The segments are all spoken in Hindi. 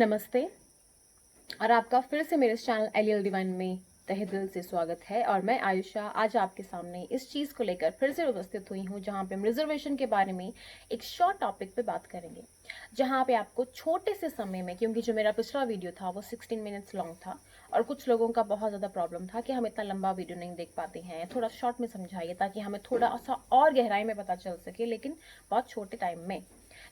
नमस्ते। और आपका फिर से मेरे इस चैनल एलियल डिवाइन में तहे दिल से स्वागत है। और मैं आयुषा आज आपके सामने इस चीज़ को लेकर फिर से उपस्थित हुई हूँ, जहाँ पे हम रिजर्वेशन के बारे में एक शॉर्ट टॉपिक पे बात करेंगे, जहाँ पे आपको छोटे से समय में, क्योंकि जो मेरा पिछला वीडियो था वो 16 मिनट्स लॉन्ग था और कुछ लोगों का बहुत ज़्यादा प्रॉब्लम था कि हम इतना लंबा वीडियो नहीं देख पाते हैं, थोड़ा शॉर्ट में समझाइए ताकि हमें थोड़ा सा और गहराई में पता चल सके, लेकिन बहुत छोटे टाइम में,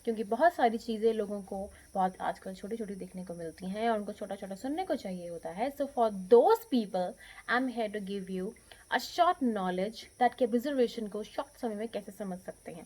क्योंकि बहुत सारी चीज़ें लोगों को बहुत आजकल छोटी छोटी देखने को मिलती हैं और उनको छोटा छोटा सुनने को चाहिए होता है। So for those people I am here to give you a short knowledge that के रिजर्वेशन को शॉर्ट समय में कैसे समझ सकते हैं।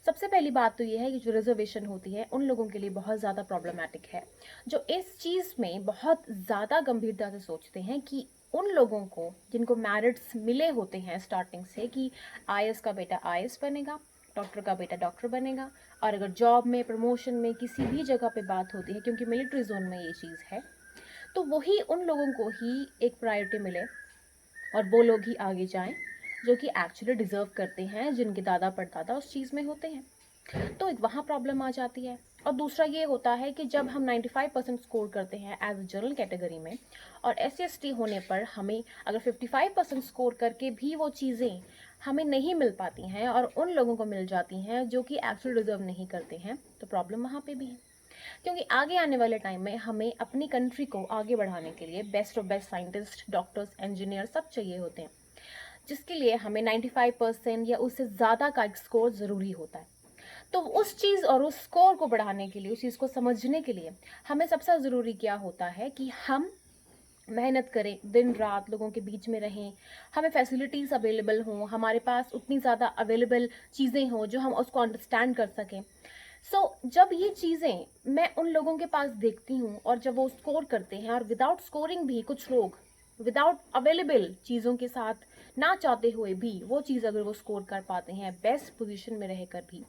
सबसे पहली बात तो ये है कि जो रिजर्वेशन होती है उन लोगों के लिए बहुत ज़्यादा प्रॉब्लमैटिक है, जो इस चीज़ में बहुत ज़्यादा गंभीरता से सोचते हैं कि उन लोगों को जिनको मेरिट्स मिले होते हैं स्टार्टिंग से कि आईएएस का बेटा आईएएस बनेगा, डॉक्टर का बेटा डॉक्टर बनेगा, और अगर जॉब में प्रमोशन में किसी भी जगह पे बात होती है, क्योंकि मिलिट्री जोन में ये चीज़ है, तो वही उन लोगों को ही एक प्रायोरिटी मिले और वो लोग ही आगे जाएं जो कि एक्चुअली डिजर्व करते हैं, जिनके दादा परदादा उस चीज़ में होते हैं। तो एक वहाँ प्रॉब्लम आ जाती है। और दूसरा ये होता है कि जब हम 95% स्कोर करते हैं एज अ जनरल कैटेगरी में, और SC/ST होने पर हमें अगर 55% स्कोर करके भी वो चीज़ें हमें नहीं मिल पाती हैं और उन लोगों को मिल जाती हैं जो कि एक्चुअल डिजर्व नहीं करते हैं, तो प्रॉब्लम वहाँ पे भी है। क्योंकि आगे आने वाले टाइम में हमें अपनी कंट्री को आगे बढ़ाने के लिए best of best scientist, doctors, engineer सब चाहिए होते हैं, जिसके लिए हमें 95% या उससे ज़्यादा का एक स्कोर ज़रूरी होता है। तो उस चीज़ और उस स्कोर को बढ़ाने के लिए, उस चीज़ को समझने के लिए हमें सबसे ज़रूरी क्या होता है कि हम मेहनत करें, दिन रात लोगों के बीच में रहें, हमें फैसिलिटीज़ अवेलेबल हों, हमारे पास उतनी ज़्यादा अवेलेबल चीज़ें हों जो हम उसको अंडरस्टैंड कर सकें। जब ये चीज़ें मैं उन लोगों के पास देखती हूँ और जब वो स्कोर करते हैं, और विदाउट स्कोरिंग भी कुछ लोग विदाउट अवेलेबल चीज़ों के साथ, ना चाहते हुए भी वो चीज़ अगर वो स्कोर कर पाते हैं बेस्ट पोजीशन में रहकर भी,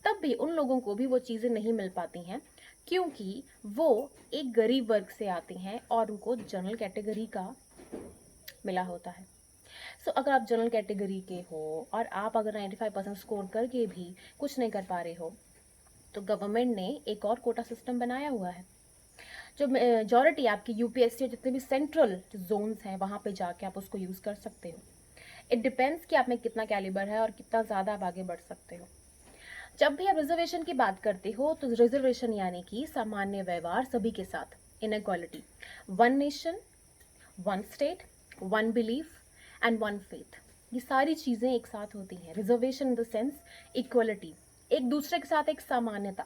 तब भी उन लोगों को भी वो चीज़ें नहीं मिल पाती हैं, क्योंकि वो एक गरीब वर्ग से आते हैं और उनको जनरल कैटेगरी का मिला होता है। अगर आप जनरल कैटेगरी के हो और आप अगर 95% स्कोर करके भी कुछ नहीं कर पा रहे हो, तो गवर्नमेंट ने एक और कोटा सिस्टम बनाया हुआ है, जो मेजॉरिटी आपकी यूपीएससी और जितने भी सेंट्रल जोन्स हैं वहाँ पे जाके आप उसको यूज़ कर सकते हो। इट डिपेंड्स कि आप में कितना कैलिबर है और कितना ज़्यादा आप आगे बढ़ सकते हो। जब भी आप रिजर्वेशन की बात करते हो, तो रिजर्वेशन यानी कि सामान्य व्यवहार सभी के साथ, inequality, one nation, one state, one belief and one faith, ये सारी चीज़ें एक साथ होती हैं। Reservation in the sense equality, एक दूसरे के साथ एक सामान्यता।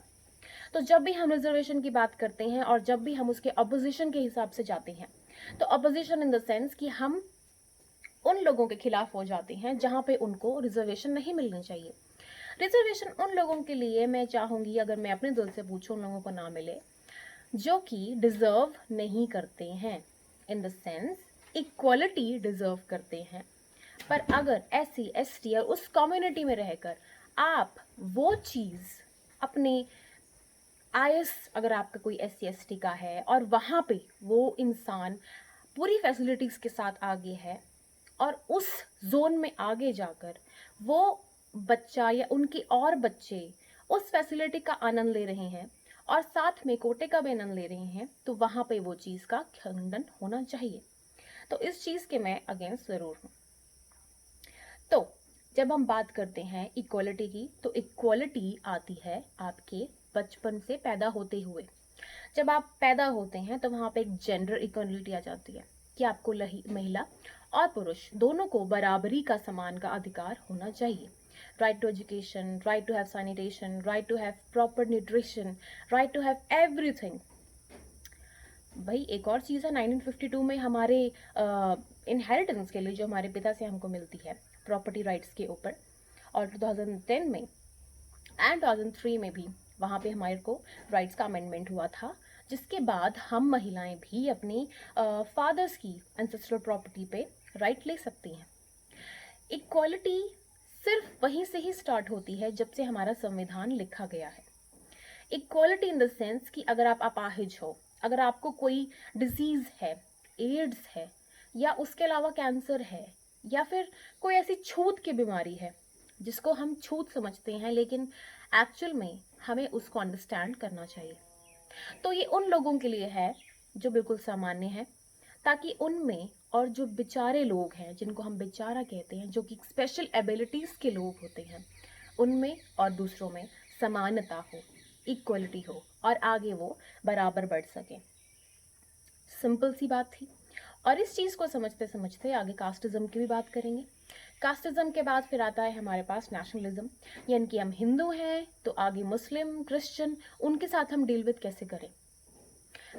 तो जब भी हम रिजर्वेशन की बात करते हैं और जब भी हम उसके अपोजिशन के हिसाब से जाते हैं, तो अपोजिशन इन द सेंस कि हम उन लोगों के खिलाफ हो जाते हैं जहां पे उनको रिजर्वेशन नहीं मिलनी चाहिए। रिजर्वेशन उन लोगों के लिए मैं चाहूंगी, अगर मैं अपने दिल से पूछूं, उन लोगों को ना मिले जो कि डिजर्व नहीं करते हैं, in the sense equality deserve करते हैं, पर अगर SC/ST और उस कम्युनिटी में रहकर आप वो चीज़ अपने आईएएस, अगर आपका कोई SC/ST का है और वहाँ पे वो इंसान पूरी फैसिलिटीज़ के साथ आगे है और उस जोन में आगे जाकर वो बच्चा या उनके और बच्चे उस फैसिलिटी का आनंद ले रहे हैं और साथ में कोटे का भी आनंद ले रहे हैं, तो वहाँ पे वो चीज़ का खंडन होना चाहिए। तो इस चीज़ के मैं अगेंस्ट ज़रूर हूँ। तो जब हम बात करते हैं इक्वलिटी की, तो इक्वलिटी आती है आपके बचपन से पैदा होते हुए। जब आप पैदा होते हैं तो वहाँ पे एक जेंडर इक्वलिटी आ जाती है कि आपको महिला और पुरुष दोनों को बराबरी का समान का अधिकार होना चाहिए। Right to education, right to have sanitation, right to have proper nutrition, right to have everything. भाई एक और चीज़ है, 1952 में हमारे इनहेरिटेंस के लिए जो हमारे पिता से हमको मिलती है प्रॉपर्टी राइट्स के ऊपर, और 2010 में एंड 2003 में भी वहाँ पे हमारे को राइट्स का अमेंडमेंट हुआ था, जिसके बाद हम महिलाएं भी अपनी फादर्स की एंसेस्ट्रल प्रॉपर्टी पे राइट ले सकती हैं। इक्वालिटी सिर्फ वहीं से ही स्टार्ट होती है जब से हमारा संविधान लिखा गया है। इक्वालिटी इन द सेंस कि अगर आप अपाहिज हो, अगर आपको कोई डिजीज़ है, एड्स है, या उसके अलावा कैंसर है, या फिर कोई ऐसी छूत की बीमारी है जिसको हम छूत समझते हैं, लेकिन एक्चुअल में हमें उसको अंडरस्टैंड करना चाहिए। तो ये उन लोगों के लिए है जो बिल्कुल सामान्य है, ताकि उनमें और जो बेचारे लोग हैं, जिनको हम बेचारा कहते हैं, जो कि स्पेशल एबिलिटीज़ के लोग होते हैं, उनमें और दूसरों में समानता हो, इक्वलिटी हो और आगे वो बराबर बढ़ सकें। सिंपल सी बात थी। और इस चीज़ को समझते समझते आगे कास्टिज्म की भी बात करेंगे। कास्टिज्म के बाद फिर आता है हमारे पास नेशनलिज्म, यानी कि हम हिंदू हैं तो आगे मुस्लिम, क्रिश्चियन, उनके साथ हम डील विद कैसे करें।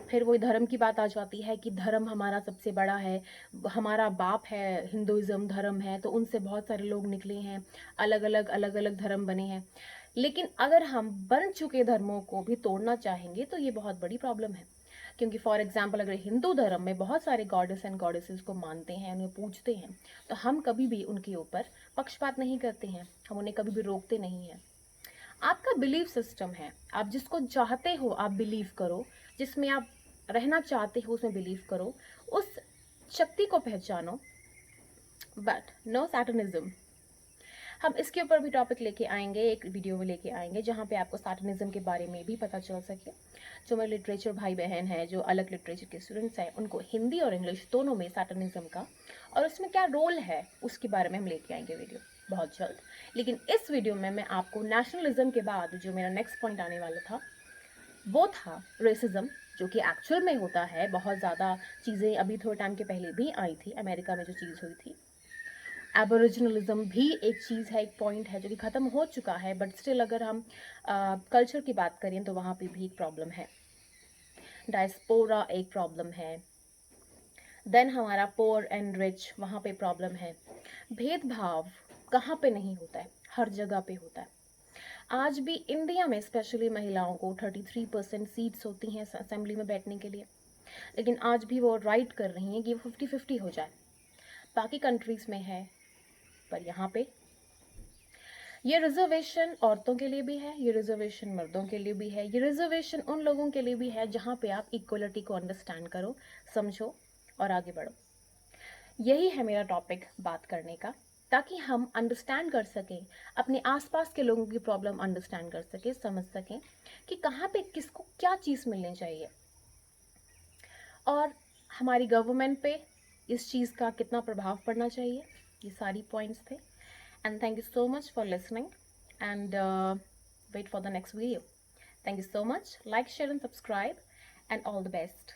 फिर वही धर्म की बात आ जाती है कि धर्म हमारा सबसे बड़ा है, हमारा बाप है, हिंदुइज्म धर्म है, तो उनसे बहुत सारे लोग निकले हैं, अलग अलग धर्म बने हैं। लेकिन अगर हम बन चुके धर्मों को भी तोड़ना चाहेंगे तो ये बहुत बड़ी प्रॉब्लम है, क्योंकि फॉर एग्जाम्पल अगर हिंदू धर्म में बहुत सारे गॉडेस एंड गॉडेसेस को मानते हैं, उन्हें पूजते हैं, तो हम कभी भी उनके ऊपर पक्षपात नहीं करते हैं, हम उन्हें कभी भी रोकते नहीं हैं। आपका बिलीफ सिस्टम है, आप जिसको चाहते हो आप बिलीव करो, जिसमें आप रहना चाहते हो उसमें बिलीव करो, उस शक्ति को पहचानो, बट नो सैटनिज्म। हम इसके ऊपर भी टॉपिक लेके आएंगे, एक वीडियो में लेके आएंगे जहाँ पे आपको सैटनिज्म के बारे में भी पता चल सके। जो मेरे लिटरेचर भाई बहन हैं, जो अलग लिटरेचर के स्टूडेंट्स हैं, उनको हिंदी और इंग्लिश दोनों में सैटनिज्म का और उसमें क्या रोल है उसके बारे में हम लेके आएंगे वीडियो बहुत जल्द। लेकिन इस वीडियो में मैं आपको नेशनलिज्म के बाद जो मेरा नेक्स्ट पॉइंट आने वाला था वो था रेसिज्म, जो कि एक्चुअल में होता है। बहुत ज़्यादा चीज़ें अभी थोड़े टाइम के पहले भी आई थी, अमेरिका में जो चीज़ हुई थी। एबोरिजिनलिज्म भी एक चीज़ है, एक पॉइंट है जो कि ख़त्म हो चुका है, बट स्टिल अगर हम कल्चर की बात करें तो वहाँ पे भी एक प्रॉब्लम है। डायस्पोरा एक प्रॉब्लम है। देन हमारा पोर एंड रिच, वहाँ पे प्रॉब्लम है। भेदभाव कहाँ पे नहीं होता है, हर जगह पे होता है। आज भी इंडिया में स्पेशली महिलाओं को 33% सीट्स होती हैं असेंबली में बैठने के लिए, लेकिन आज भी वो राइट कर रही हैं कि वो 50-50 हो जाए। बाकी कंट्रीज़ में है, पर यहाँ पे ये रिजर्वेशन औरतों के लिए भी है, ये रिजर्वेशन मर्दों के लिए भी है, ये रिजर्वेशन उन लोगों के लिए भी है जहाँ पे आप इक्वलिटी को अंडरस्टैंड करो, समझो और आगे बढ़ो। यही है मेरा टॉपिक बात करने का, ताकि हम अंडरस्टैंड कर सकें, अपने आसपास के लोगों की प्रॉब्लम अंडरस्टैंड कर सकें, समझ सकें कि कहाँ पे किसको क्या चीज़ मिलनी चाहिए और हमारी गवर्नमेंट पे इस चीज़ का कितना प्रभाव पड़ना चाहिए। ये सारी पॉइंट्स थे। And thank you so much for listening and wait for the next video. Thank you so much. Like, share and subscribe and all the best.